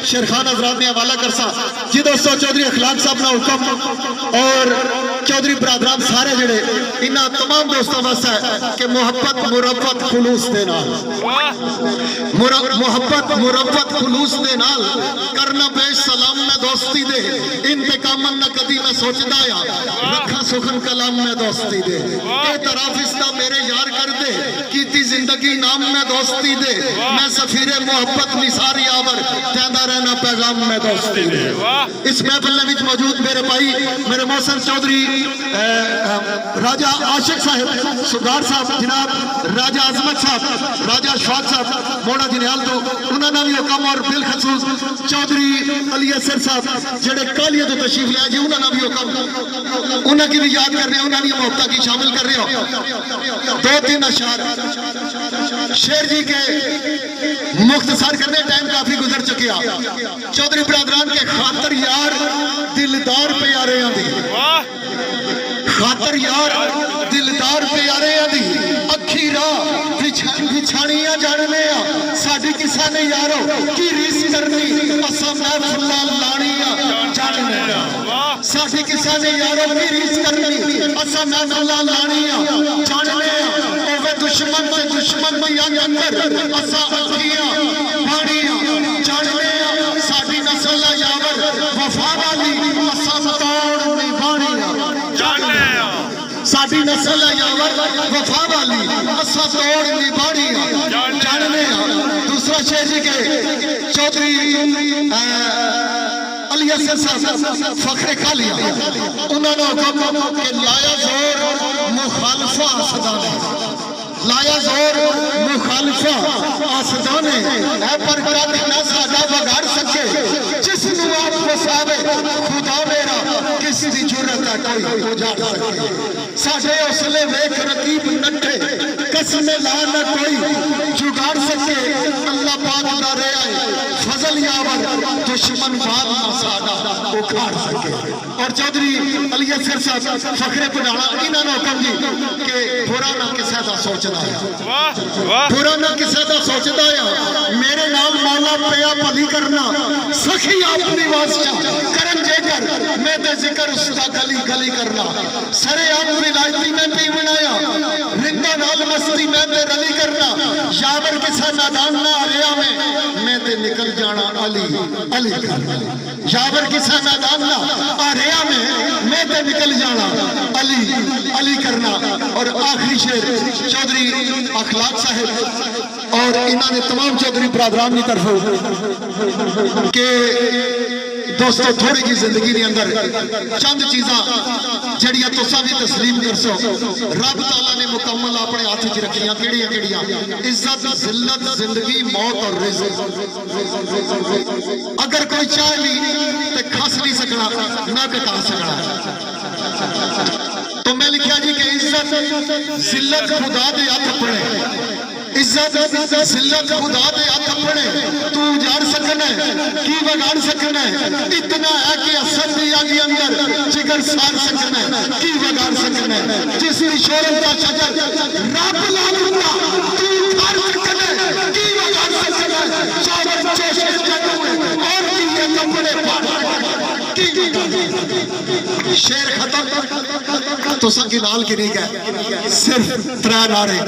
شیر خان حضرات نے حوالہ کرسا جی دوستو چودھری اخلاق صاحب نہ حکم اور چودھری برادران سارے جڑے انہاں تمام دوستوں واسطے ہے کہ محبت مربت خلوص دے نال محبت مربت خلوص دے نال کرنا پیش سلام میں دوستی دے انتقامن نہ کدی میں سوچدا یا رکھا سخن کلام میں دوستی دے اے طرف استا میرے یار کر دے کیتی زندگی نام میں دوستی دے میں سفیر محبت نثار یاور تیندا رہنا پیغام میں دوستی دے اس محفل میں موجود میرے بھائی میرے محسن چودھری راجہ عاشق صاحب سردار صاحب جناب راجہ عظمت صاحب راجہ اشفاق صاحب موڑا جنیال تو انہوں نے بھی حکم اور بالخصوص چودھری علی اثر صاحب جڑے کالیہ تو تشریف لیا جی انہوں نے بھی حکم انہوں کی بھی یاد کر رہے ہیں انہوں نے محبتہ کی شامل کر رہے ہو دو تین اشعار شیر جی کے مختصر کرنے ٹائم کافی گزر چکے چودھری برادران کے خاطر یار دلدار پیارے ہیں دی خاطر یار دلدار پیارے ہیں دی اکھی راہ بچھانیاں جاننے ساڑھی کسا نے یارو کی ریس کرنی اسا میں فلا لانیاں جاننے ساڑھی کسا نے یارو کی ریس کرنی اسا میں فلا لانیاں جاننے اوہ دشمن سے دشمن میں یا اندر اسا اکھیاں بھانیاں جاننے ساڑھی نسل یاور وفا والی اسا توڑ نہیں بھانیاں جاننے ساڑھی نسل یاور وفا والی اسا توڑ نہیں بھانیاں جاننے دوسرا شہر جی کے چودھری علی اثر صاحب فخر کالیا انہوں نے حکم کہ لایا زور مخالفہ آسدانے لایا زور مخالفہ آسدانے اے پر کاتھ نہ سادہ بگاڑ سکے جس نواب وفاوے خدا میرا کسی دی جرت ہے کوئی اجاڑ سکے ساڑھے اسلے ویک رقیب نٹھے قسم لا نہ کوئی جگاڑ سکے اللہ پاک نہ رہے آئے فضل یاور دشمن باد نہ سادہ اکھاڑ سکے اور چودھری علی اثر صاحب فخر پناہا انہوں نے حکم دی کہ برا نہ کسے دا سوچنا ہے برا نہ کسے دا سوچنا ہے میرے نام مولا پیا پلی کرنا سخی اپنی واسطہ کرن جے کر میں دے ذکر اس کا گلی گلی کرنا سرے آپ ولایتی میں بھی بنایا رندہ نال مستی میں دے رلی کرنا یاور کسا نادان نہ آریا میں دے نکل جانا علی علی کرنا یاور کسا نادان نہ آریا میں دے نکل جانا علی علی کرنا اور آخری شیر چودھری اخلاق صاحب اور انہوں نے تمام چودھری برادران کی طرف کہ دوستو تھوڑی کی زندگی دی اندر چند چیزاں جڑیاں تساں بھی تسلیم کر سو رب تعالیٰ نے مکمل اپنے ہاتھ وچ رکھیاں کیڑیاں عزت ذلت زندگی موت اور رزق اگر کوئی چاہے بھی تے کھس نہیں سکنا نہ کٹا سکنا تو میں لکھیا جی کہ عزت ذلت خدا دے ہاتھ اپنے عزت ذلت خدا دے ہاتھ اپنے تو اجاڑ سکنا ہے کی بگاڑ سکنا ہے اتنا ہے کہ اثر دی آگی اندر جگر سار سکنا ہے کی بگاڑ سکنا ہے جس کی شورت کا شجر رب لالوتا تو اٹھار سکنا ہے کی بگاڑ سکنا ہے شاور چوشے جنو ہے اور کی یہ کپڑے پاڑ کی شیر ختم تو سنگی نال کی نہیں گئے صرف ترہ نارے